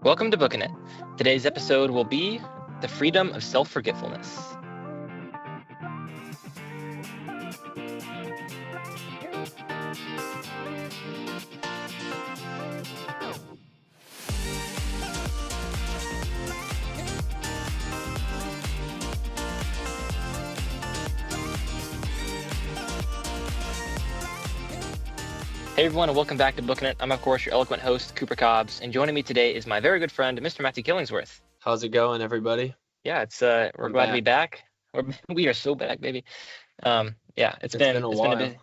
Welcome to Booking It. Today's episode will be the Freedom of Self-Forgetfulness. Hey everyone, and welcome back to Booking It. I'm of course your eloquent host, Cooper Cobbs, and joining me today is my very good friend, Mr. Matthew Killingsworth. How's it going, everybody? Yeah, we're I'm glad to be back. back. We are so back, baby. It's It's been a while. it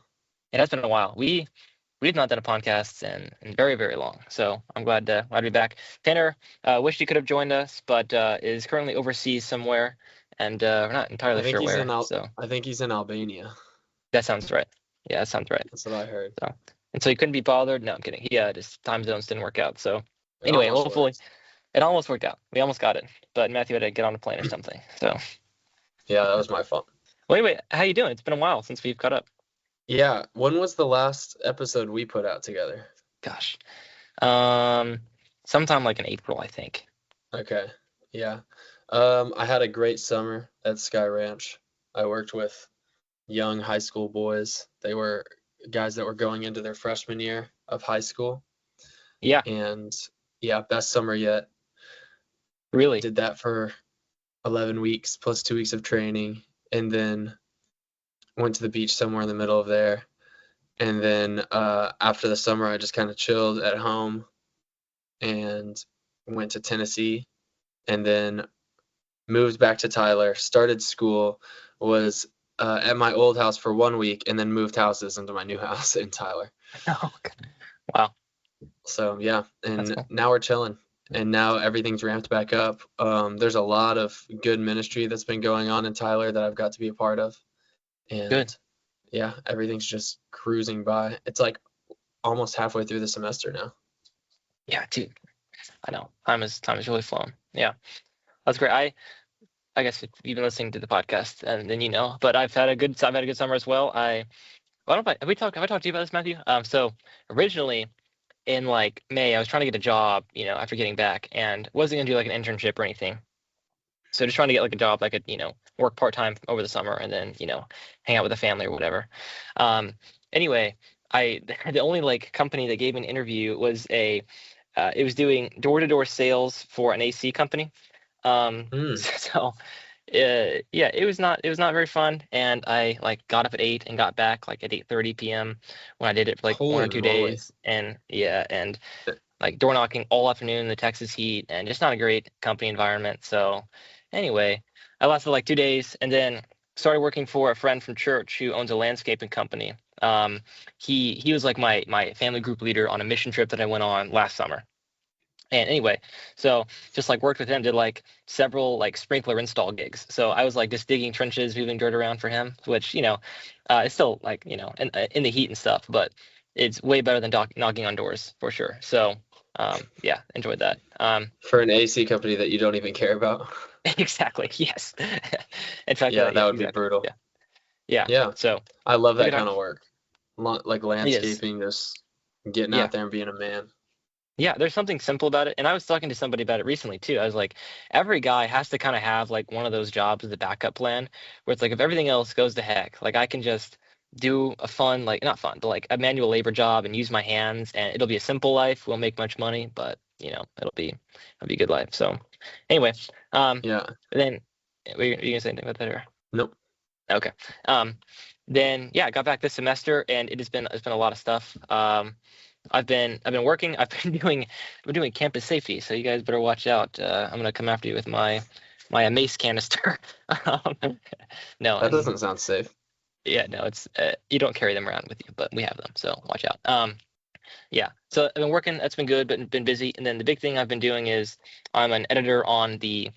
has been a while. We've not done a podcast in very, very long, so I'm glad to be back. Tanner wished he could have joined us, but is currently overseas somewhere, and we're not entirely I think sure he's where. in Al So I think he's in Albania. that sounds right. Yeah, that sounds right. That's what I heard. So and so he couldn't be bothered. No, I'm kidding. Just time zones didn't work out. So It anyway, almost hopefully worked. it almost worked out. We almost got it, but Matthew had to get on a plane or something. So Yeah, that was my fault. well, anyway, how you doing? It's been a while since we've caught up. Yeah, when was the last episode we put out together? Gosh, sometime like in April, I think. Okay. Yeah. I had a great summer at Sky Ranch. I worked with young high school boys. They were guys that were going into their freshman year of high school. Yeah, And yeah, best summer yet. really. Did that for 11 weeks plus 2 weeks of training, and then went to the beach somewhere in the middle of there. And then after the summer, I just kind of chilled at home and went to Tennessee, and then moved back to Tyler, started school, was at my old house for 1 week, and then moved houses into my new house in Tyler. Oh, wow. So yeah, That's and cool. now we're chilling. And now everything's ramped back up. There's a lot of good ministry that's been going on in Tyler that I've got to be a part of. And Good. yeah, everything's just cruising by. It's like almost halfway through the semester now. Yeah, dude. I know. Time is really flown. Yeah, that's great. I guess if you've been listening to the podcast, and then you know. But I've had a good summer as well. Well, I don't know if have I talked to you about this, Matthew? So originally in like May, I was trying to get a job, after getting back, and wasn't gonna do like an internship or anything. So just trying to get like a job that I could, work part time over the summer and then, hang out with the family or whatever. Anyway, I the only like company that gave me an interview was it was doing door to door sales for an AC company. Mm, So yeah, it was not very fun, and I like got up at 8 and got back like at 8:30 p.m. when I did it for like one or holy two moly. days, and yeah, and like door knocking all afternoon in the Texas heat, and just not a great company environment. So anyway, I lasted like 2 days, and then started working for a friend from church who owns a landscaping company. He was like my family group leader on a mission trip that I went on last summer. And anyway, so just like worked with him, did like several like sprinkler install gigs. So I was like just digging trenches, moving dirt around for him, which it's still like in the heat and stuff, but it's way better than knocking on doors for sure. So yeah, enjoyed that. For an AC company that you don't even care about. Exactly. Yes. In fact, Yeah, that yeah, would be exactly. brutal. Yeah. Yeah. Yeah, So I love took that it on. kind of work. Like It is. landscaping, just getting Yeah. out there and being a man. Yeah, there's something simple about it. And I was talking to somebody about it recently too. I was like, every guy has to kind of have like one of those jobs as a backup plan where it's like if everything else goes to heck, like I can just do a fun, like not fun, but like a manual labor job and use my hands, and it'll be a simple life, won't make much money, but it'll be a good life. So anyway, Yeah. then were you gonna say anything about that or? Nope. Okay. Um, then yeah, I got back this semester, and it's been a lot of stuff. I've been working. I'm doing campus safety, so you guys better watch out. I'm gonna come after you with my mace canister. No, That and doesn't sound safe. yeah, no, it's you don't carry them around with you, but we have them, so watch out. Yeah, so I've been working. That's been good, but been busy. And then the big thing I've been doing is I'm an editor on the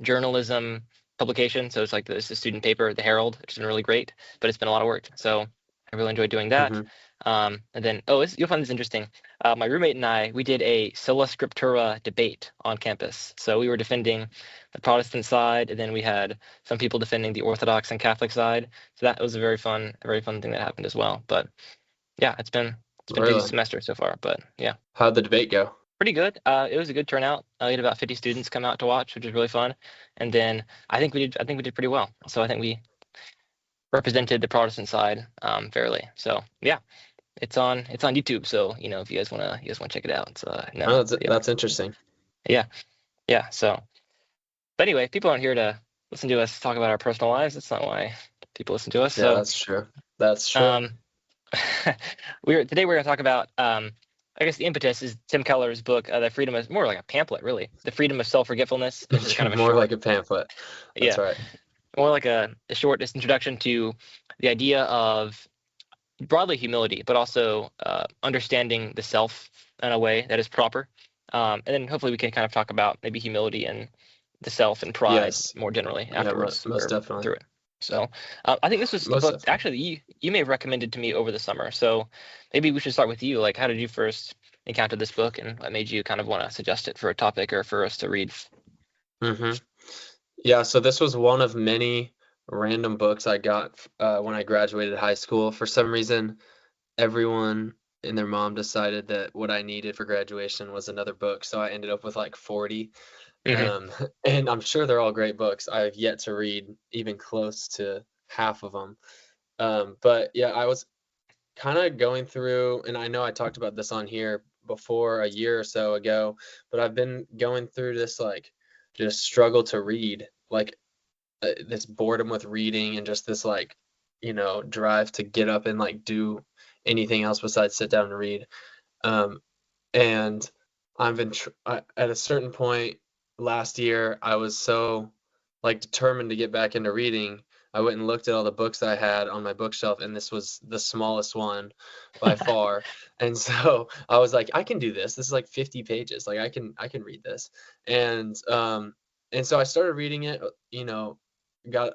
journalism publication. So it's like this is a student paper, The Herald, which has been really great, but it's been a lot of work. So I really enjoyed doing that. Hmm. And then, you'll find this interesting. My roommate and I, we did a sola scriptura debate on campus. So we were defending the Protestant side, and then we had some people defending the Orthodox and Catholic side. So that was a very fun thing that happened as well. But yeah, it's been a busy Really? semester so far, but yeah. How'd the debate go? Pretty good. It was a good turnout. We had about 50 students come out to watch, which was really fun. And then I think we did pretty well. So I think we represented the Protestant side fairly. So yeah, it's on YouTube. So if you guys wanna check it out. So no, Oh, yeah, that's interesting. yeah, yeah. So, but anyway, people aren't here to listen to us talk about our personal lives. That's not why people listen to us. Yeah, So that's true. That's true. um, today we're going to talk about I guess the impetus is Tim Keller's book, The Freedom is more like a pamphlet, really. The Freedom of Self-Forgetfulness. It's just kind of a More like short, a pamphlet. That's yeah, right. more like a short just introduction to the idea of broadly humility, but also understanding the self in a way that is proper. And then hopefully we can kind of talk about maybe humility and the self and pride Yes. more generally Yeah, afterwards most or definitely. through it. So I think this was a Most book definitely. actually you may have recommended to me over the summer. So maybe we should start with you. Like, how did you first encounter this book, and what made you kind of want to suggest it for a topic or for us to read? hmm Yeah, so this was one of many random books I got when I graduated high school. For some reason, everyone and their mom decided that what I needed for graduation was another book, so I ended up with like 40. Hmm. Um, and I'm sure they're all great books. I've yet to read even close to half of them. But yeah, I was kind of going through, and I know I talked about this on here before a year or so ago, but I've been going through this like just struggle to read, like this boredom with reading and just this like, drive to get up and like do anything else besides sit down and read. Um, and at a certain point last year, I was so like determined to get back into reading. I went and looked at all the books I had on my bookshelf, and this was the smallest one by far. And so I was like, I can do this. This is like 50 pages. Like I can read this. And so I started reading it, got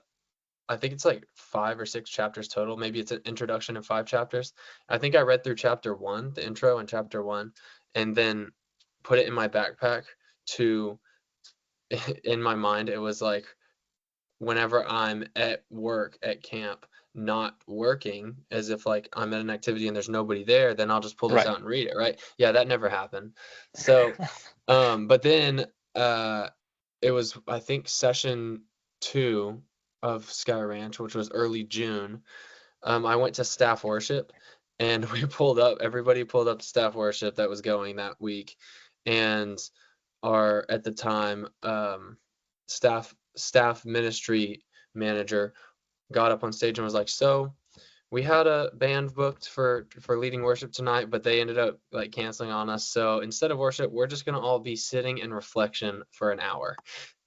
I think it's like 5 or 6 chapters total. Maybe it's an introduction and 5 chapters. I think I read through chapter one, the intro and chapter one, and then put it in my backpack to, in my mind, it was like whenever I'm at work at camp, not working, as if like I'm at an activity and there's nobody there, then I'll just pull this Right. out and read it, right? Yeah, that never happened. So, but then uh, it was, I think, session two of Sky Ranch, which was early June. I went to staff worship and everybody pulled up staff worship that was going that week. And our, at the time, staff ministry manager got up on stage and was like, "So we had a band booked for leading worship tonight, but they ended up like canceling on us. So instead of worship, we're just gonna all be sitting in reflection for an hour,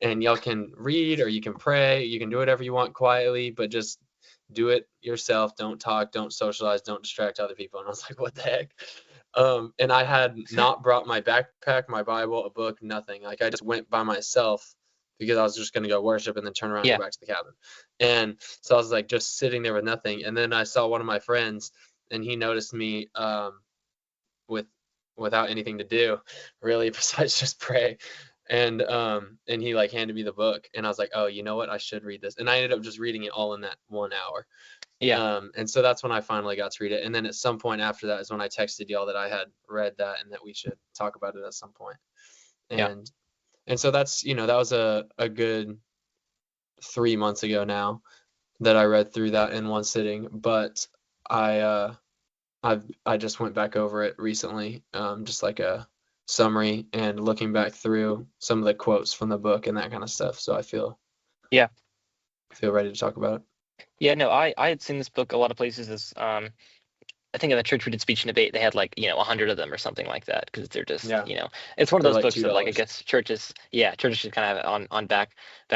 and y'all can read or you can pray, you can do whatever you want quietly, but just do it yourself. Don't talk, don't socialize, don't distract other people." And I was like, "What the heck?" And I had not brought my backpack, my Bible, a book, nothing. Like I just went by myself because I was just gonna go worship and then turn around and Yeah. go back to the cabin. And so I was like just sitting there with nothing. And then I saw one of my friends and he noticed me with without anything to do really besides just pray. And he like handed me the book and I was like, "Oh, you know what? I should read this." And I ended up just reading it all in that 1 hour. Yeah. And so that's when I finally got to read it. And then at some point after that is when I texted y'all that I had read that and that we should talk about it at some point. Yeah. And and so that's, that was a good 3 months ago now that I read through that in one sitting. But I just went back over it recently, just like a summary and looking back through some of the quotes from the book and that kind of stuff. So I Yeah. feel ready to talk about it. Yeah. No, I had seen this book a lot of places as I think in the church we did speech and debate, they had like 100 of them or something like that because they're just Yeah, it's one of they're those like books two that like I dollars. guess churches should kind of have it on back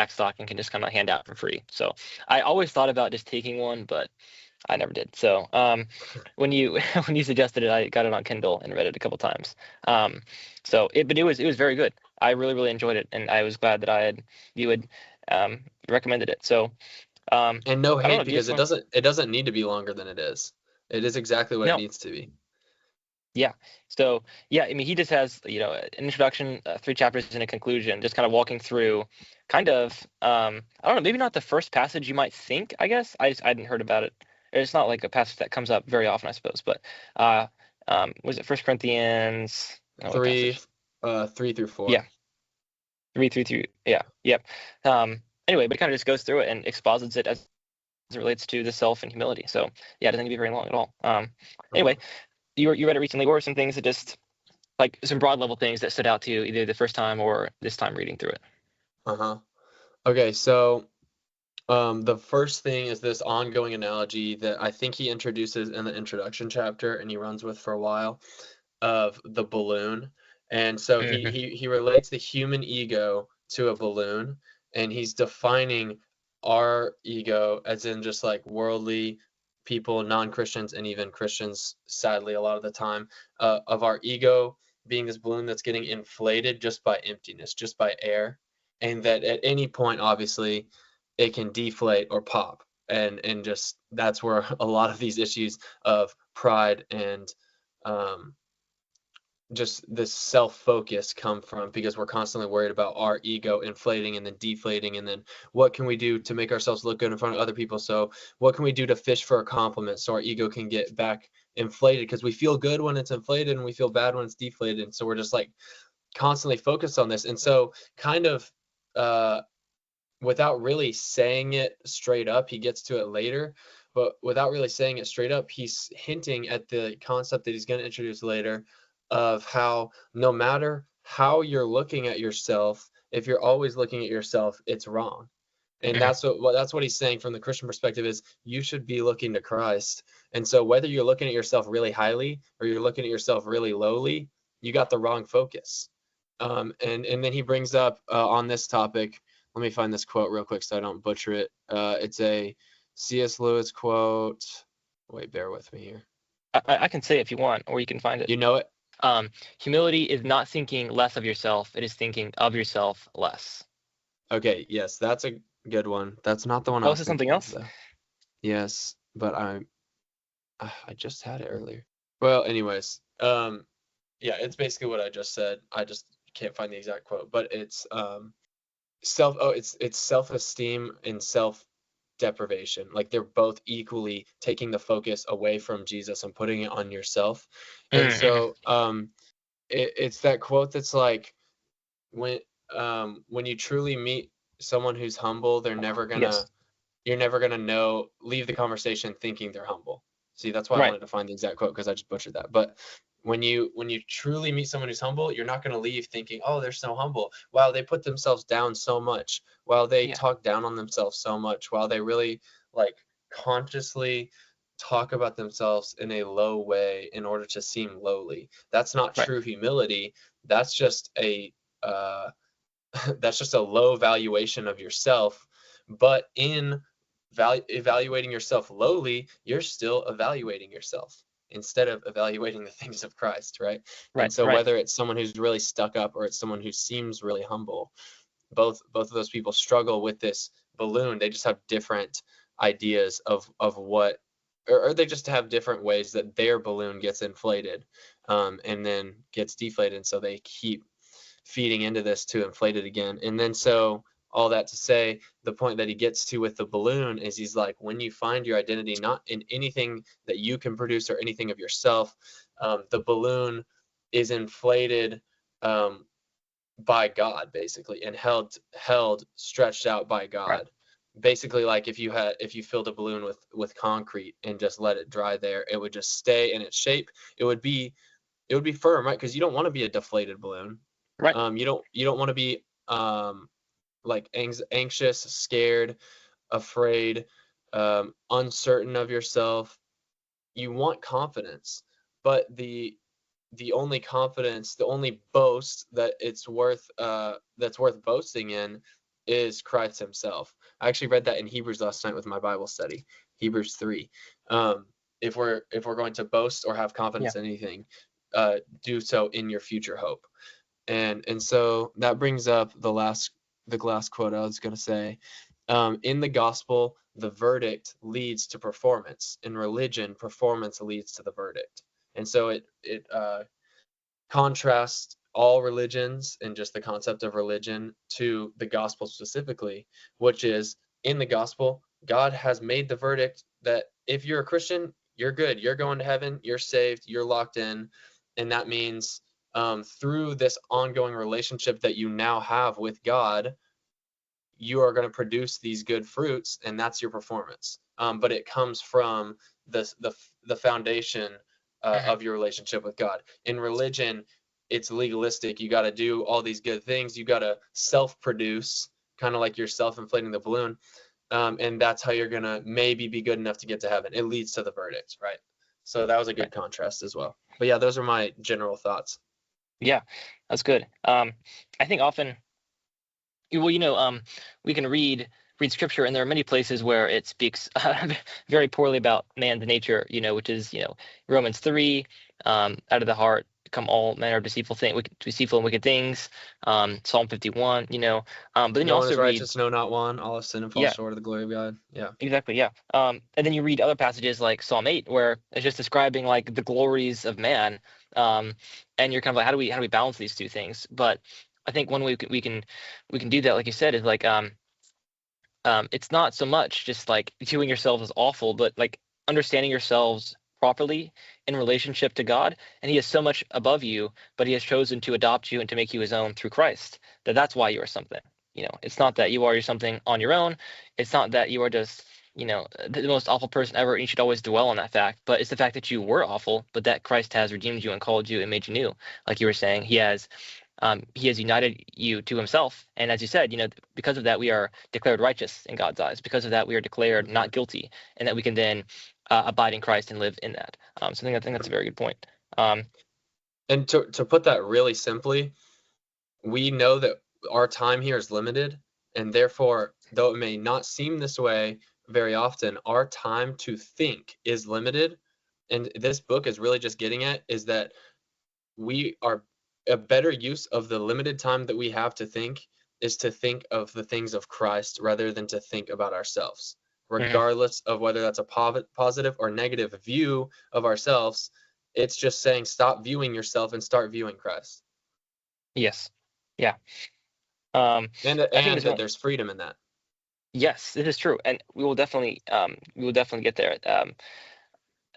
stock and can just kind of hand out for free. So I always thought about just taking one, but I never did. So when you when you suggested it, I got it on Kindle and read it a couple times. But it was very good. I really enjoyed it, and I was glad that you had recommended it. So And no I don't hate know. Do you because just want it doesn't need to be longer than it is. It is exactly what it no? needs to be. Yeah. So yeah, I mean, he just has an introduction, 3 chapters, and a conclusion, just kind of walking through, kind of I don't know, maybe not the first passage you might think. I guess I hadn't heard about it. It's not like a passage that comes up very often, I suppose. But was it First Corinthians? Oh, what Three, passage? 3 through 4. Yeah, 3 through 3. Yeah, yep. Anyway, but it kind of just goes through it and exposits it as it relates to the self and humility. So yeah, it doesn't need to be very long at all. Uh-huh. Anyway, you read it recently. What were some things that just like some broad level things that stood out to you either the first time or this time reading through it? Uh-huh. Okay, so the first thing is this ongoing analogy that I think he introduces in the introduction chapter and he runs with for a while of the balloon. And so Hmm. he relates the human ego to a balloon, and he's defining our ego as in just like worldly people, non-Christians, and even Christians, sadly, a lot of the time, of our ego being this balloon that's getting inflated just by emptiness, just by air, and that at any point, obviously, it can deflate or pop. And just that's where a lot of these issues of pride and um, just this self-focus come from, because we're constantly worried about our ego inflating and then deflating, and then what can we do to make ourselves look good in front of other people? So what can we do to fish for a compliment so our ego can get back inflated, because we feel good when it's inflated and we feel bad when it's deflated, and so we're just like constantly focused on this. And so kind of uh without really saying it straight up, he gets to it later, but without really saying it straight up, he's hinting at the concept that he's going to introduce later of how no matter how you're looking at yourself, if you're always looking at yourself, it's wrong. And Hmm. that's what he's saying from the Christian perspective is you should be looking to Christ. And so whether you're looking at yourself really highly or you're looking at yourself really lowly, you got the wrong focus. And then he brings up on this topic, let me find this quote real quick so I don't butcher it. It's a C.S. Lewis quote. Wait, bear with me here. I can say it if you want, or you can find it. You know it? Humility is not thinking less of yourself; it is thinking of yourself less. Okay, yes, that's a good one. That's not the one I Oh, was this is something thinking of else. though. Yes, but I just had it earlier. Well, anyways, yeah, it's basically what I just said. I just can't find the exact quote, but it's it's self-esteem and self-deprivation. Like they're both equally taking the focus away from Jesus and putting it on yourself. And Mm-hmm. so it's that quote that's like when when you truly meet someone who's humble, Yes. you're never gonna know leave the conversation thinking they're humble. See, that's why I Right. wanted to find the exact quote because I just butchered that. But when you truly meet someone who's humble, you're not gonna leave thinking, oh, they're so humble. Wow, they put themselves down so much. Wow, they Yeah. talk down on themselves so much. Wow, they really like consciously talk about themselves in a low way in order to seem lowly. That's not Right. true humility. That's just a uh, that's just a low valuation of yourself. But in evaluating yourself lowly, you're still evaluating yourself instead of evaluating the things of Christ, right? Right. And so Right. whether it's someone who's really stuck up or it's someone who seems really humble, both of those people struggle with this balloon. They just have different ideas of what, or they just have different ways that their balloon gets inflated, and then gets deflated. And so they keep feeding into this to inflate it again. And then so all that to say, the point that he gets to with the balloon is he's like, when you find your identity not in anything that you can produce or anything of yourself, the balloon is inflated um, by God basically, and held stretched out by Right. God. Basically, like if you filled a balloon with concrete and just let it dry there, it would just stay in its shape. It would be firm, right? Because you don't want to be a deflated balloon. Right. You don't want to be like anxious, scared, afraid, uncertain of yourself. You want confidence, but the only confidence, the only boast that it's worth that's worth boasting in is Christ himself. I actually read that in Hebrews last night with my Bible study, Hebrews 3. If we're going to boast or have Yeah. confidence in anything, do so in your future hope. And so that brings up the last quote I was going to say. In the gospel, the verdict leads to performance. In religion, performance leads to the verdict. And so it contrasts all religions and just the concept of religion to the gospel specifically, which is in the gospel, God has made the verdict that if you're a Christian, you're good, you're going to heaven, you're saved, you're locked in, and that means through this ongoing relationship that you now have with God, you are going to produce these good fruits, and that's your performance. But it comes from the foundation Mhm. of your relationship with God. In religion, it's legalistic. You got to do all these good things. You got to self-produce, kind of like you're self-inflating the balloon, and that's how you're going to maybe be good enough to get to heaven. It leads to the verdict, right? So that was a good Right. contrast as well. But yeah, those are my general thoughts. Yeah, that's good. I think often, well, we can read scripture, and there are many places where it speaks very poorly about man's nature, which is, Romans 3, out of the heart come all manner of deceitful and wicked things, Psalm 51, but then you No one also is read, righteous, no, not one. All have sinned and fall yeah, short of the glory of God. Yeah. exactly, yeah. And then you read other passages like Psalm 8, where it's just describing like the glories of man, um, and you're kind of like, how do we balance these two things? But I think one way we can do that, like you said, is like, it's not so much just like viewing yourselves as awful, but like understanding yourselves properly in relationship to God. And He is so much above you, but He has chosen to adopt you and to make you His own through Christ. That's why you are something. It's not that you are something on your own. It's not that you are just, the most awful person ever, and you should always dwell on that fact. But it's the fact that you were awful, but that Christ has redeemed you and called you and made you new. Like you were saying, He has united you to Himself, and as you said, because of that we are declared righteous in God's eyes. Because of that we are declared Hmm. not guilty, and that we can then abide in Christ and live in that. So I think that's a very good point. Um, And to put that really simply, we know that our time here is limited, and therefore, though it may not seem this way very often, our time to think is limited. And this book is really just getting at is that we are a better use of the limited time that we have to think is to think of the things of Christ rather than to think about ourselves. mhm. Regardless of whether that's a positive or negative view of ourselves, it's just saying stop viewing yourself and start viewing Christ. Yes, yeah. Um, I think And there's that one. there's freedom in that. Yes, this is true, and we will definitely get there.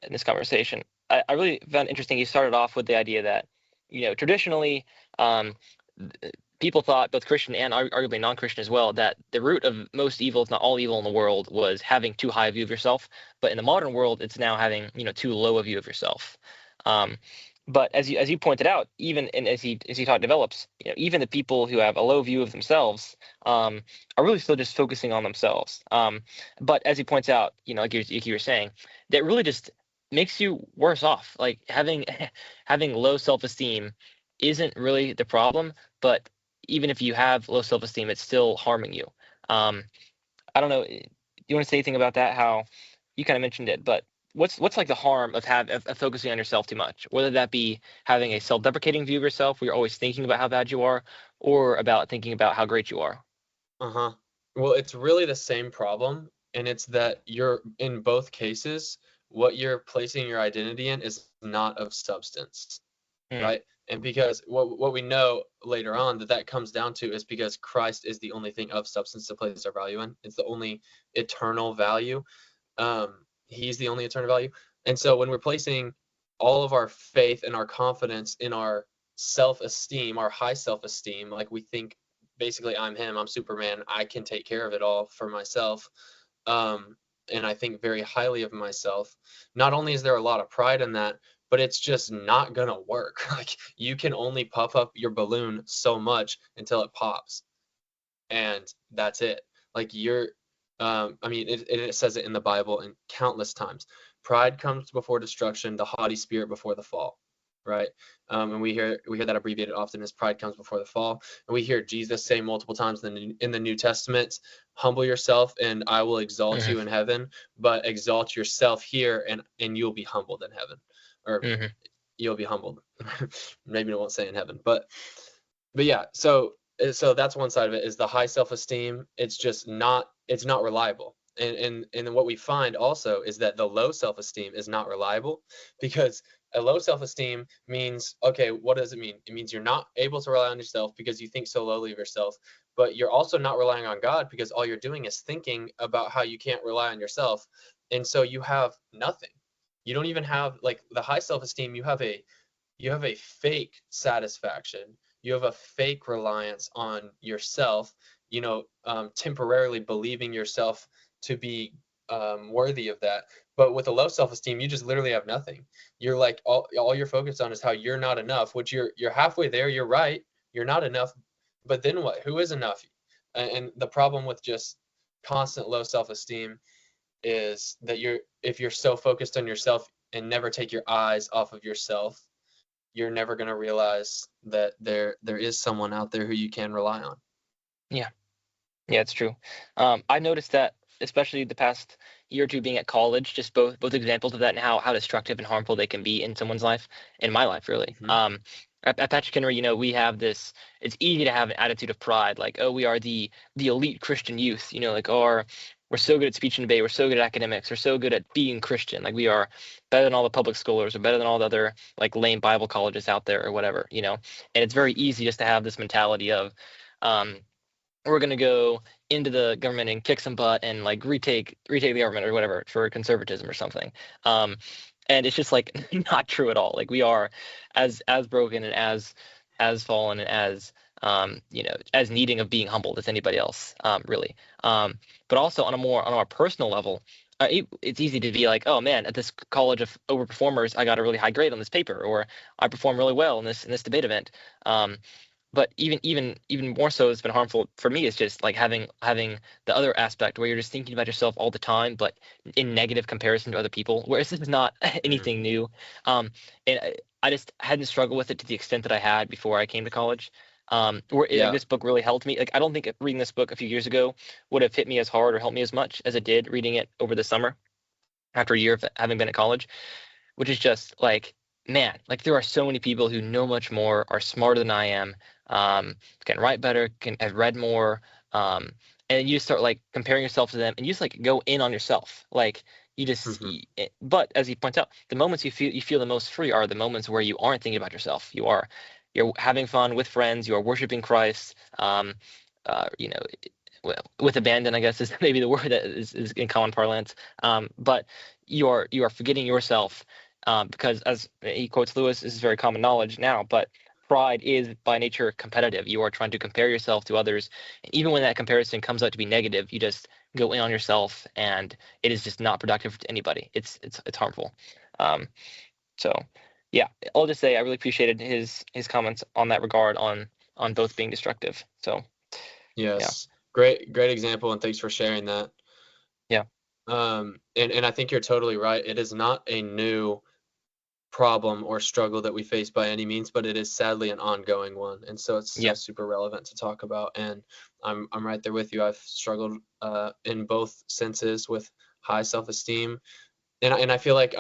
In this conversation. I really found interesting. You started off with the idea that, traditionally, um, people thought, both Christian and arguably non-Christian as well, that the root of most evil, if not all evil in the world, was having too high a view of yourself. But in the modern world, it's now having, too low a view of yourself. Um, but as you pointed out, even and as he talk develops, even the people who have a low view of themselves, are really still just focusing on themselves. But as he points out, like you were saying, that really just makes you worse off. Like having having low self-esteem isn't really the problem, but even if you have low self-esteem, it's still harming you. Um, I don't know. Do you want to say anything about that? How you kind of mentioned it, but what's like the harm of focusing on yourself too much? Whether that be having a self-deprecating view of yourself, where you're always thinking about how bad you are, or about thinking about how great you are. Uh-huh. Well, it's really the same problem, and it's that you're in both cases, what you're placing your identity in is not of substance, Mm, right? And because what we know later on that comes down to is because Christ is the only thing of substance to place our value in. It's the only eternal value. He's the only eternal value. And so when we're placing all of our faith and our confidence in our self-esteem, our high self-esteem, like we think basically I'm him, I'm Superman, I can take care of it all for myself. Um, and I think very highly of myself. Not only is there a lot of pride in that, but it's just not gonna work. Like you can only puff up your balloon so much until it pops, and that's it. Like I mean, it says it in the Bible in countless times. Pride comes before destruction, the haughty spirit before the fall, right? And we hear that abbreviated often as pride comes before the fall. And we hear Jesus say multiple times in the New Testament, humble yourself and I will exalt hmm you in heaven, but exalt yourself here and you'll be humbled in heaven. Or hmm you'll be humbled. Maybe I won't say in heaven, but yeah, so that's one side of it is the high self-esteem. It's not reliable. And then what we find also is that the low self-esteem is not reliable because a low self-esteem means, okay, what does it mean? It means you're not able to rely on yourself because you think so lowly of yourself, but you're also not relying on God because all you're doing is thinking about how you can't rely on yourself. And so you have nothing. You don't even have like the high self-esteem, you have a fake satisfaction. You have a fake reliance on yourself, temporarily believing yourself to be worthy of that. But with a low self-esteem, you just literally have nothing. You're like, all you're focused on is how you're not enough, which you're halfway there. You're right. You're not enough. But then what? Who is enough? And the problem with just constant low self-esteem is that if you're so focused on yourself and never take your eyes off of yourself, you're never going to realize that there is someone out there who you can rely on. Yeah. Yeah, it's true. I noticed that, especially the past year or two being at college, just both examples of that and how destructive and harmful they can be in someone's life, in my life, really. Mm-hmm. At Patrick Henry, we have this. It's easy to have an attitude of pride, like, oh, we are the elite Christian youth, like, or we're so good at speech and debate, we're so good at academics, we're so good at being Christian, like we are better than all the public scholars, or better than all the other like lame Bible colleges out there, or whatever. And it's very easy just to have this mentality of, we're going to go into the government and kick some butt and like retake the government or whatever for conservatism or something. And it's just like not true at all. Like we are as broken and as fallen and as as needing of being humbled as anybody else, really. But also on a more personal level, it's easy to be like, oh man, at this college of overperformers, I got a really high grade on this paper, or I performed really well in this debate event. But even more so, it's been harmful for me is just like having the other aspect where you're just thinking about yourself all the time, but in negative comparison to other people. Whereas this is not anything new, and I just hadn't struggled with it to the extent that I had before I came to college. Like, this book really helped me. Like I don't think reading this book a few years ago would have hit me as hard or helped me as much as it did reading it over the summer after a year of having been at college, which is just like, man, like there are so many people who know much more, are smarter than I am, can write better, have read more, and you just start like comparing yourself to them, and you just like go in on yourself, like you just. But as he points out, the moments you feel the most free are the moments where you aren't thinking about yourself. You're having fun with friends. You are worshiping Christ. You know, with abandon, I guess is maybe the word that is in common parlance. But you are forgetting yourself, because as he quotes Lewis, this is very common knowledge now, but pride is by nature competitive. You are trying to compare yourself to others, and even when that comparison comes out to be negative, you just go in on yourself, and it is just not productive to anybody. It's harmful. So yeah, I'll just say I really appreciated his comments on that regard, on both being destructive. So yes, great example, and thanks for sharing that. Yeah. And I think you're totally right. It is not a new problem or struggle that we face by any means, but it is sadly an ongoing one, and so it's still super relevant to talk about. And I'm right there with you. I've struggled in both senses with high self-esteem, and I feel like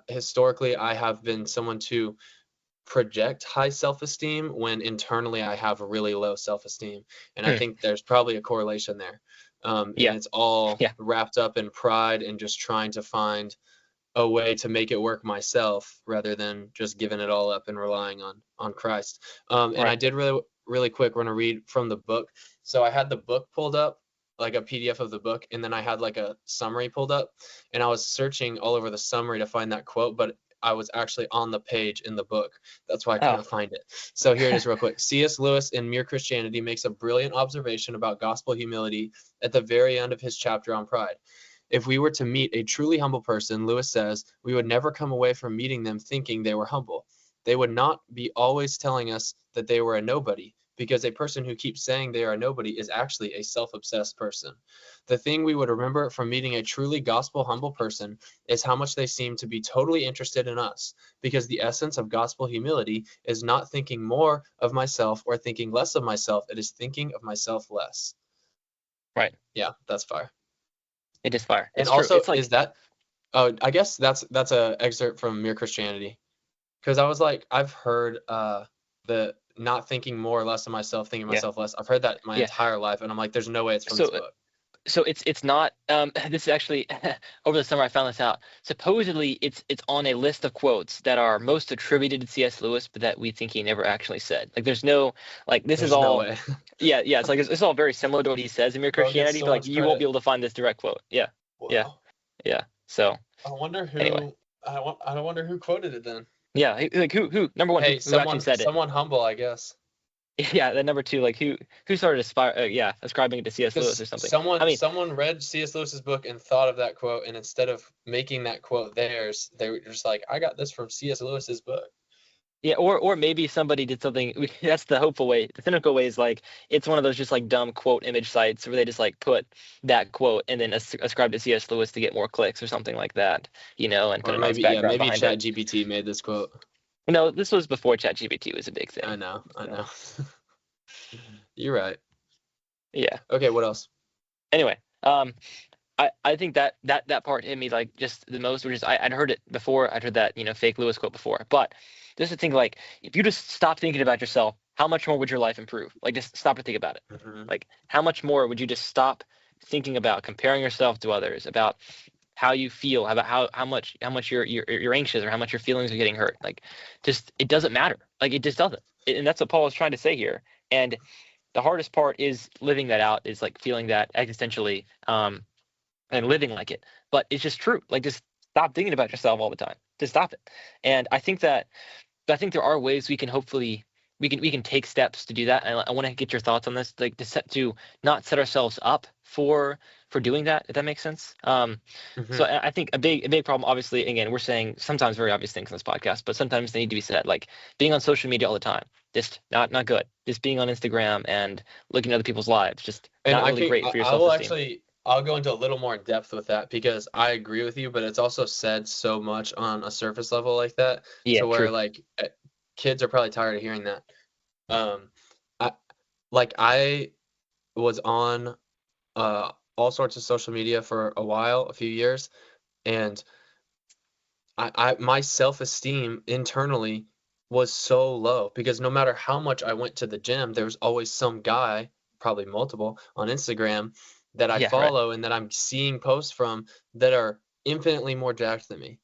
historically I have been someone to project high self-esteem when internally I have really low self-esteem, and I think there's probably a correlation there. And it's all wrapped up in pride and just trying to find a way to make it work myself rather than just giving it all up and relying on Christ. And I did really quick want to read from the book. So I had the book pulled up, like a PDF of the book, and then I had like a summary pulled up, and I was searching all over the summary to find that quote, but I was actually on the page in the book. That's why I couldn't find it. So here it is real quick. C.S. Lewis in Mere Christianity makes a brilliant observation about gospel humility at the very end of his chapter on pride. If we were to meet a truly humble person, Lewis says, we would never come away from meeting them thinking they were humble. They would not be always telling us that they were a nobody, because a person who keeps saying they are a nobody is actually a self-obsessed person. The thing we would remember from meeting a truly gospel humble person is how much they seem to be totally interested in us, because the essence of gospel humility is not thinking more of myself or thinking less of myself. It is thinking of myself less. Right. Yeah, that's fire. It is fire. And also, is that? Oh, I guess that's a excerpt from Mere Christianity, because I was like, I've heard the not thinking more or less of myself, thinking myself less. I've heard that my entire life, and I'm like, there's no way it's from this book. So it's not. This is actually over the summer I found this out. Supposedly it's on a list of quotes that are most attributed to C.S. Lewis, but that we think he never actually said. Like there's no like this there's is all. No way. Yeah. It's like it's all very similar to what he says in Mere Christianity, but like you won't be able to find this direct quote. Yeah. Wow. Yeah. So I wonder who. Anyway. I wonder who quoted it then. Yeah, like who number one, Hey, who actually said it? someone humble, I guess. Yeah, then number two, like who started ascribing it to C.S. Lewis Because or something. I mean, someone read C.S. Lewis's book and thought of that quote, and instead of making that quote theirs, they were just like, I got this from C.S. Lewis's book. yeah, or maybe somebody did something. That's the hopeful way. The cynical way is like it's one of those just like dumb quote image sites where they just like put that quote and then ascribe to C.S. Lewis to get more clicks or something like that, and put Or a nice maybe, yeah, background maybe behind it. ChatGPT made this quote. This was before ChatGPT was a big I thing. know, I So, know. You're right. yeah. Okay, what else? Anyway, I think that part hit me like just the most, which is I'd heard it before. I'd heard that fake Lewis quote before, but just to think like if you just stop thinking about yourself, how much more would your life improve? Like just stop and think about it. Hmm. Like how much more would you just stop thinking about comparing yourself to others, about how you feel, about how much you're anxious or how much your feelings are getting hurt. Like just it doesn't matter. Like it just doesn't. And that's what Paul is trying to say here. And the hardest part is living that out, is like feeling that existentially. And living like it. But it's just true. Like just stop thinking about yourself all the time. Just stop it. And I think there are ways we can hopefully we can take steps to do that. And I want to get your thoughts on this, like to not set ourselves up for doing that, if that makes sense. So Hmm. I think a big problem, obviously, again, we're saying sometimes very obvious things in this podcast, but sometimes they need to be said. Like being on social media all the time, just not good. Just being on Instagram and looking at other people's lives, just And not really great for your I will self-esteem. actually, I'll go into a little more in depth with that because I agree with you, but it's also said so much on a surface level like that Yeah, to where true. like kids are probably tired of hearing that. Um, I I was on all sorts of social media for a while, a few years, and my self-esteem internally was so low because no matter how much I went to the gym, there was always some guy, probably multiple, on Instagram that I Yeah, right. follow and that I'm seeing posts from that are infinitely more jacked than me.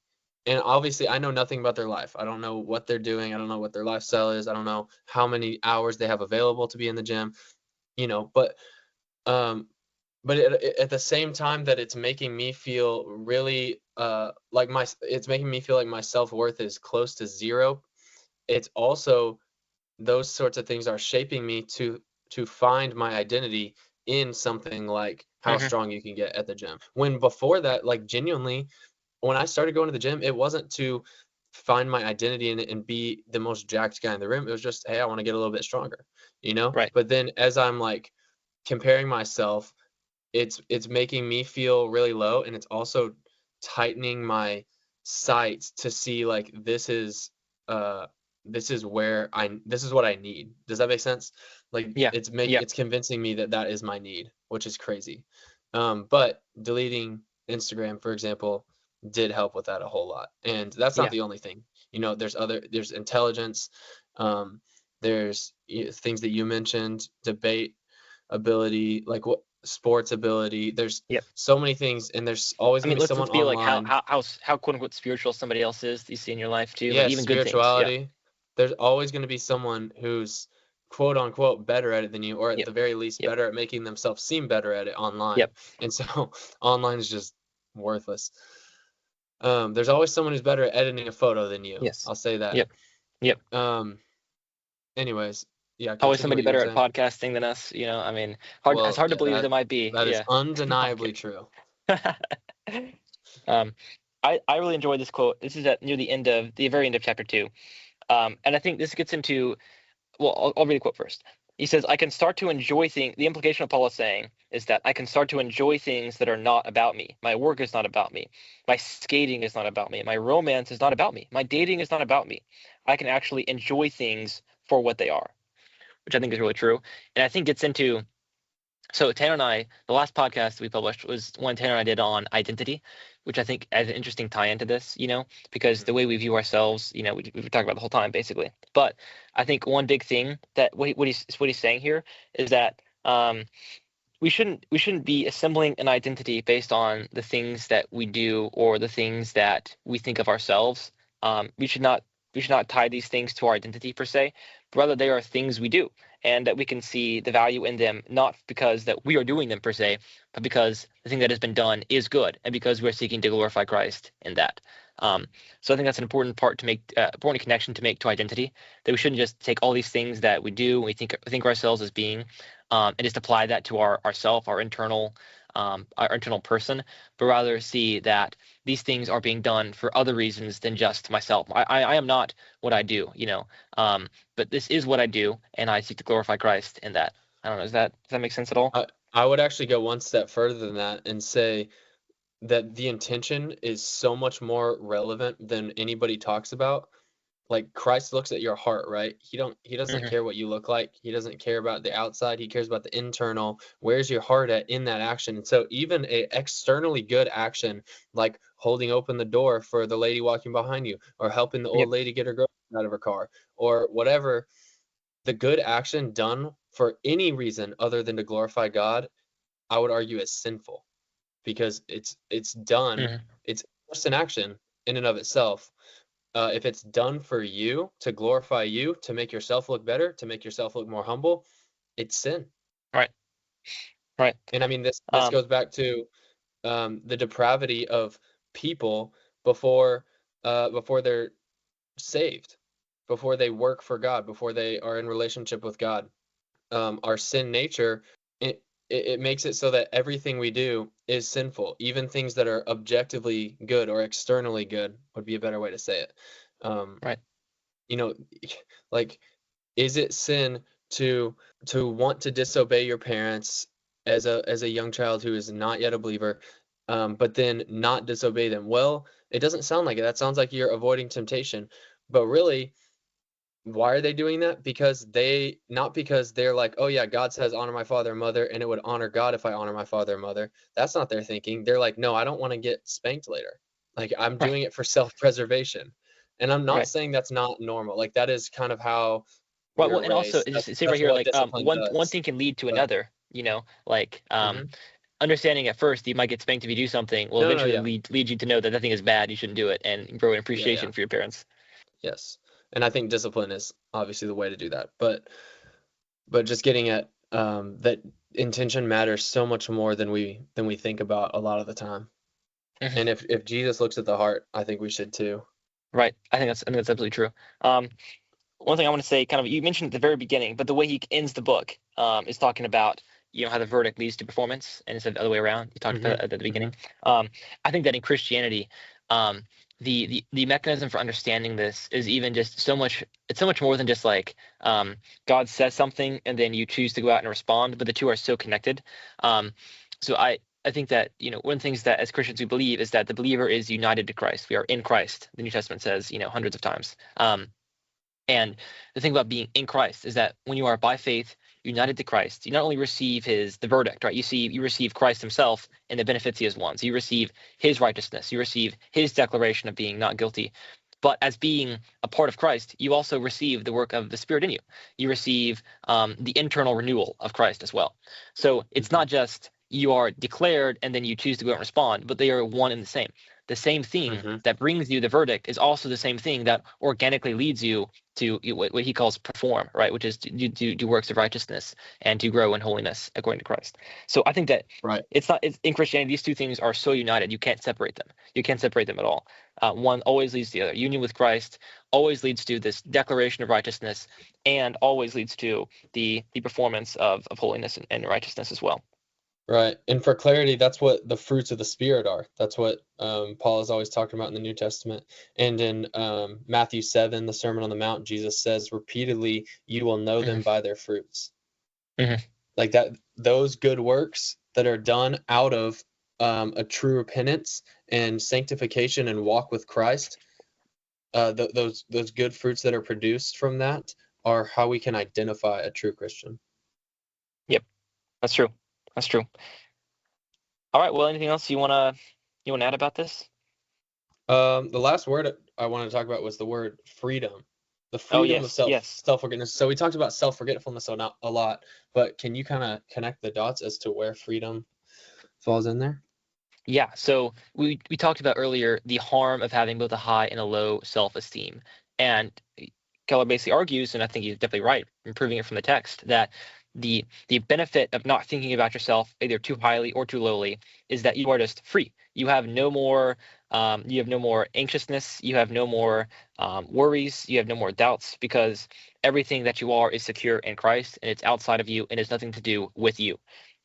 And obviously, I know nothing about their life. I don't know what they're doing. I don't know what their lifestyle is. I don't know how many hours they have available to be in the gym, um, but at the same time that it's making me feel really it's making me feel like my self-worth is close to zero. It's also those sorts of things are shaping me to find my identity in something like how Hmm. strong you can get at the gym. When before that, like genuinely, when I started going to the gym, it wasn't to find my identity in it and be the most jacked guy in the room. It was just, hey, I want to get a little bit stronger, you know? Right. But then as I'm like comparing myself, it's making me feel really low, and it's also tightening my sights to see like uh this is what I need. Does that make sense? Like Yeah. Yeah. it's convincing me that that is my need, which is crazy. But deleting Instagram, for example, did help with that a whole lot. And that's not Yeah. the only thing. There's intelligence, um, there's things that you mentioned, debate ability, like what sports ability. There's Yep. so many things, and there's always I gonna mean, be let's someone let's be like how online. how how how quote unquote spiritual somebody else is that you see in your life too. Like Yeah, even good things. Yeah. spirituality. There's always gonna be someone who's quote unquote better at it than you, or at Yep. the very least Yep. better at making themselves seem better at it online. Yep. And so online is just worthless. There's always someone who's better at editing a photo than you. Yes. I'll say that. Yep. Yep. Um, anyways, yeah, Always continue somebody what you were better at saying. podcasting than us. I mean, it's Well, hard to yeah, believe as it might be. that is Yeah. I'm undeniably kidding. true. um, I really enjoyed this quote. This is at near the very end of chapter 2. And I think this gets into, well, I'll read the quote first. He says, I can start to enjoy things. The implication of Paul is saying is that I can start to enjoy things that are not about me. My work is not about me. My skating is not about me. My romance is not about me. My dating is not about me. I can actually enjoy things for what they are, which I think is really true. And I think gets into, so Tanner and I, the last podcast we published was one Tanner and I did on identity, which I think has an interesting tie into this, because the Mhm. way we view ourselves, we've talked about the whole time basically. But I think one big thing that what he's saying here is that we shouldn't be assembling an identity based on the things that we do or the things that we think of ourselves. We should not tie these things to our identity per se, but rather they are things we do, and that we can see the value in them, not because that we are doing them per se, but because the thing that has been done is good, and because we're seeking to glorify Christ in that. So I think that's an important part to make, important connection to make to identity, that we shouldn't just take all these things that we do and we think of ourselves as being, and just apply that to ourself, our internal person, but rather see that these things are being done for other reasons than just myself. I am not what I do, but this is what I do, and I seek to glorify Christ in that. I don't know. Does that make sense at all? I would actually go one step further than that and say that the intention is so much more relevant than anybody talks about. Like Christ looks at your heart, right? He doesn't Hmm. care what you look like. He doesn't care about the outside. He cares about the internal. Where's your heart at in that action? And so even a externally good action like holding open the door for the lady walking behind you, or helping the old Yep. lady get her groceries out of her car, or whatever, the good action done for any reason other than to glorify God, I would argue is sinful, because it's done. Hmm. It's just an action in and of itself. If it's done for you, to glorify you, to make yourself look better, to make yourself look more humble, it's sin. Right. Right. And I mean, this Um, goes back to the depravity of people before before they're saved, before they work for God, before they are in relationship with God. Our sin nature, it makes it so that everything we do is sinful, even things that are objectively good or externally good would be a better way to say it. Um, right. you know, like, is it sin to want to disobey your parents as a young child who is not yet a believer, but then not disobey them? Well, it doesn't sound like it. That sounds like you're avoiding temptation, but really, why are they doing that? Because not because they're like, oh yeah, God says honor my father and mother, and it would honor God if I honor my father and mother. That's not their thinking. They're like, no, I don't want to get spanked later. Like, I'm Right. doing it for self-preservation. And I'm not Right. saying that's not normal. Like, that is kind of how Right. Well, we're and also raised. just say right That's here, what like, discipline one does. thing can lead to But another. Like, mhm. understanding at first you might get spanked if you do something will No, no, eventually yeah. lead you to know that nothing is bad, you shouldn't do it, and grow an Yeah, yeah. appreciation for your parents. Yes. And I think discipline is obviously the way to do that. But just getting at that intention matters so much more than we think about a lot of the time. Hmm. And if Jesus looks at the heart, I think we should too. Right. I think that's absolutely true. Um, One thing I want to say, kind of, you mentioned at the very beginning, but the way he ends the book, is talking about, how the verdict leads to performance, and instead of the other way around. You talked about Mhm. that at the beginning. Mhm. Um, I think that in Christianity, um, the mechanism for understanding this is even just so much. It's so much more than just like, God says something and then you choose to go out and respond, but the two are so connected. Um, so I think that, one of the things that as Christians we believe is that the believer is united to Christ. We are in Christ. The New Testament says, hundreds of times. And the thing about being in Christ is that when you are by faith united to Christ, you not only receive the verdict, right? You receive Christ himself and the benefits he has won. So you receive his righteousness, you receive his declaration of being not guilty. But as being a part of Christ, you also receive the work of the Spirit in you. You receive, the internal renewal of Christ as well. So it's Mhm. not just you are declared and then you choose to go and respond, but they are one and the same. The same thing Mhm. that brings you the verdict is also the same thing that organically leads you to what he calls perform, right? Which is to do works of righteousness and to grow in holiness according to Christ. So I think that Right. it's in Christianity, these two things are so united, you can't separate them. You can't separate them at all. One always leads to the other. Union with Christ always leads to this declaration of righteousness, and always leads to the performance of holiness and righteousness as well. Right. And for clarity, that's what the fruits of the Spirit are. That's what Paul is always talking about in the New Testament. And in Matthew 7, the Sermon on the Mount, Jesus says repeatedly, you will know Hmm. them by their fruits. Hmm. Like that, those good works that are done out of a true repentance and sanctification and walk with Christ, those good fruits that are produced from that are how we can identify a true Christian. Yep, that's true. That's true. All right. Well, anything else you wanna add about this? The last word I wanted to talk about was the word freedom. The Oh freedom of yes, yes. self-forgetfulness. So we talked about self-forgetfulness a lot, but can you kind of connect the dots as to where freedom falls in there? Yeah, so we talked about earlier the harm of having both a high and a low self-esteem. And Keller basically argues, and I think he's definitely right, in proving it from the text, that the benefit of not thinking about yourself either too highly or too lowly is that you are just free. You have no more, You have no more anxiousness. You have no more worries. You have no more doubts, because everything that you are is secure in Christ, and it's outside of you, and it's nothing to do with you,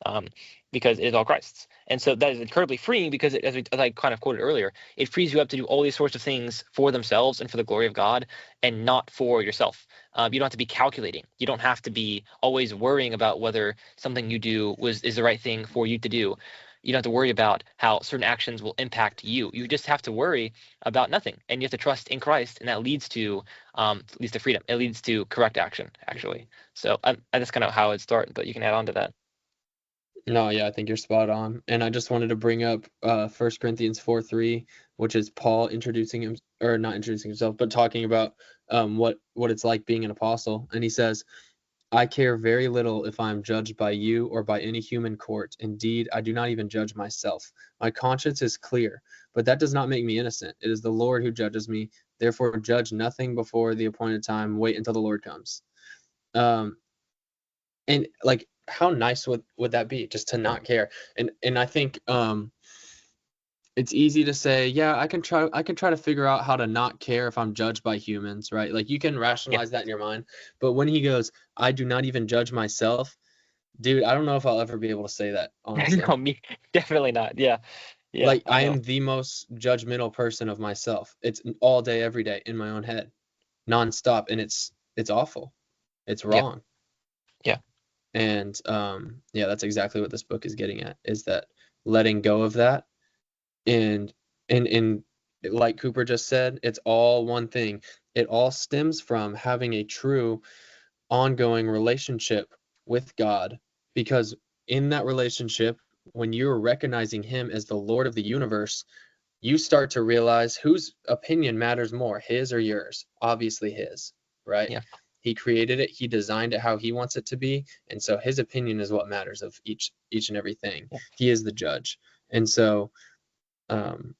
um, because it is all Christ's. And so that is incredibly freeing, because as I kind of quoted earlier, it frees you up to do all these sorts of things for themselves and for the glory of God, and not for yourself. You don't have to be calculating. You don't have to be always worrying about whether something you do is the right thing for you to do. You don't have to worry about how certain actions will impact you. You just have to worry about nothing, and you have to trust in Christ, and that leads to freedom. It leads to correct action, actually. So that's kind of how it started, but you can add on to that. No, yeah, I think you're spot on. And I just wanted to bring up 1 Corinthians 4:3, which is Paul introducing him, or not introducing himself, but talking about what it's like being an apostle. And he says, I care very little if I am judged by you or by any human court. Indeed, I do not even judge myself. My conscience is clear, but that does not make me innocent. It is the Lord who judges me. Therefore, judge nothing before the appointed time. Wait until the Lord comes. Um, and like, how nice would that be, just to not care? And I think it's easy to say, yeah, I can try to figure out how to not care if I'm judged by humans, right? Like, you can Yeah. rationalize that in your mind. But when he goes, I do not even judge myself, dude, I don't know if I'll ever be able to say that, honestly. No, me definitely not. Yeah. Yeah, Like, I I know. am the most judgmental person of myself. It's all day, every day in my own head, nonstop, and it's awful. It's Yeah. wrong. Yeah. And yeah, that's exactly what this book is getting at, is that letting go of that. And like Cooper just said, it's all one thing. It all stems from having a true ongoing relationship with God, because in that relationship, when you're recognizing him as the Lord of the universe, you start to realize whose opinion matters more, his or yours. Obviously his, right? Yeah. He created it, he designed it how he wants it to be, and so his opinion is what matters of each and everything. Yeah. He is the judge. And so um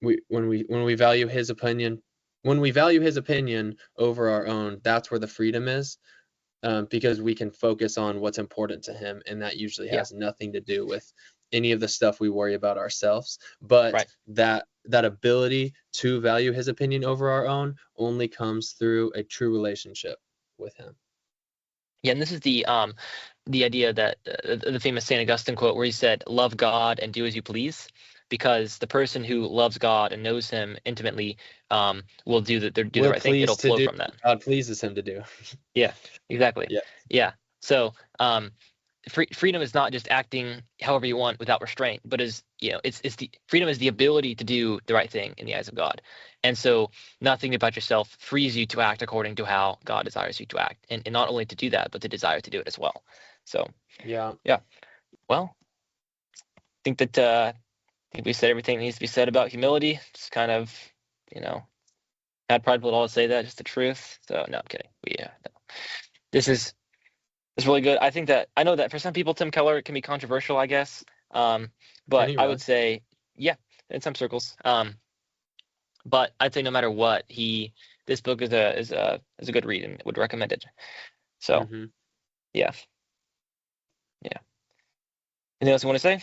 when we value his opinion, over our own, that's where the freedom is, because we can focus on what's important to him, and that usually Yeah. has nothing to do with any of the stuff we worry about ourselves. But Right. that ability to value his opinion over our own only comes through a true relationship with him. Yeah, and this is the idea that the famous Saint Augustine quote, where he said, "Love God and do as you please," because the person who loves God and knows Him intimately will do the We're right thing. It'll pleased to flow do from that. what God pleases him to do. Yeah, exactly. Yeah. Yeah. So freedom is not just acting however you want without restraint, but it's the freedom is the ability to do the right thing in the eyes of God. And so nothing about yourself frees you to act according to how God desires you to act, and not only to do that, but to desire to do it as well. So Yeah. yeah, well, I think we said everything that needs to be said about humility. Just kind of, you know, not prideful at all to say that, just the truth. So no, I'm kidding. No. This is It's really good. I think that I know that for some people, Tim Keller can be controversial, I guess. Can But he I would really? say, yeah, in some circles. But I'd say no matter what, this book is a good read and would recommend it. So Mm-hmm. yeah, yeah. Anything else you want to say?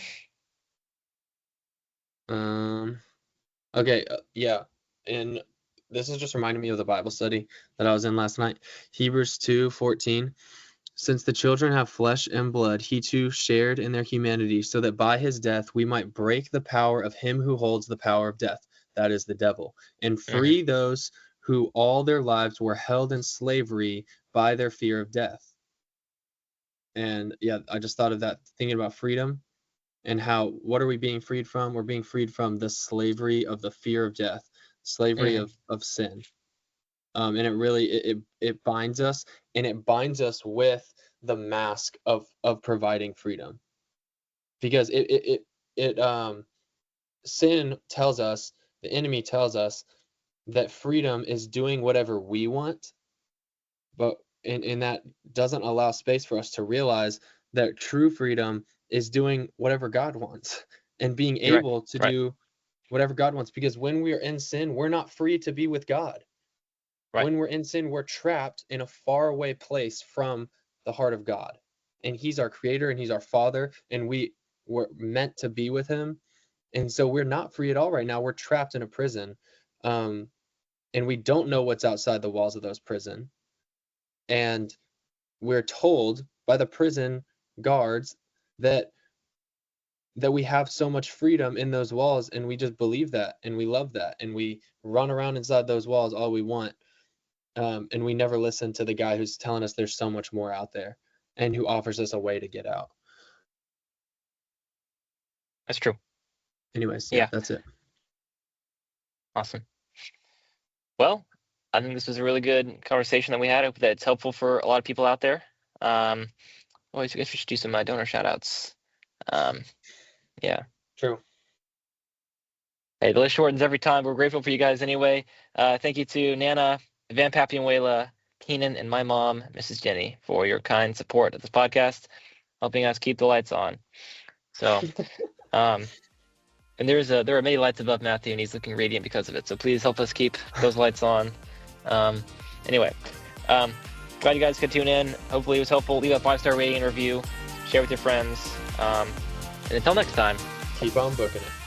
um Okay, yeah. And this is just reminding me of the Bible study that I was in last night. Hebrews 2:14. Since the children have flesh and blood, he too shared in their humanity, so that by his death we might break the power of him who holds the power of death, that is the devil, and Hmm. free those who all their lives were held in slavery by their fear of death. And yeah, I just thought of that, thinking about freedom. And how, what are we being freed from? We're being freed from the slavery of the fear of death, slavery Hmm. of sin. And it really it binds us, and it binds us with the mask of providing freedom, because sin tells us, the enemy tells us, that freedom is doing whatever we want, but and that doesn't allow space for us to realize that true freedom is doing whatever God wants, and being You're right. able to Right. do whatever God wants. Because when we are in sin, we're not free to be with God. Right. When we're in sin, we're trapped in a faraway place from the heart of God. And he's our creator, and he's our father, and we're meant to be with him. And so we're not free at all right now. We're trapped in a prison. And we don't know what's outside the walls of those prison. And we're told by the prison guards that we have so much freedom in those walls, and we just believe that, and we love that, and we run around inside those walls all we want. And we never listen to the guy who's telling us there's so much more out there and who offers us a way to get out. That's true. Anyways, Yeah. that's it. Awesome. Well, I think this was a really good conversation that we had. I hope that it's helpful for a lot of people out there. I guess we should do some donor shout outs. Yeah. True. Hey, the list shortens every time. We're grateful for you guys anyway. Thank you to Nana, Van Papianuela, Keenan, and my mom, Mrs. Jenny, for your kind support of this podcast, helping us keep the lights on. So, and there are many lights above Matthew, and he's looking radiant because of it. So please help us keep those lights on. Anyway, glad you guys could tune in. Hopefully it was helpful. Leave a 5-star rating and review. Share with your friends. And until next time, keep on booking it.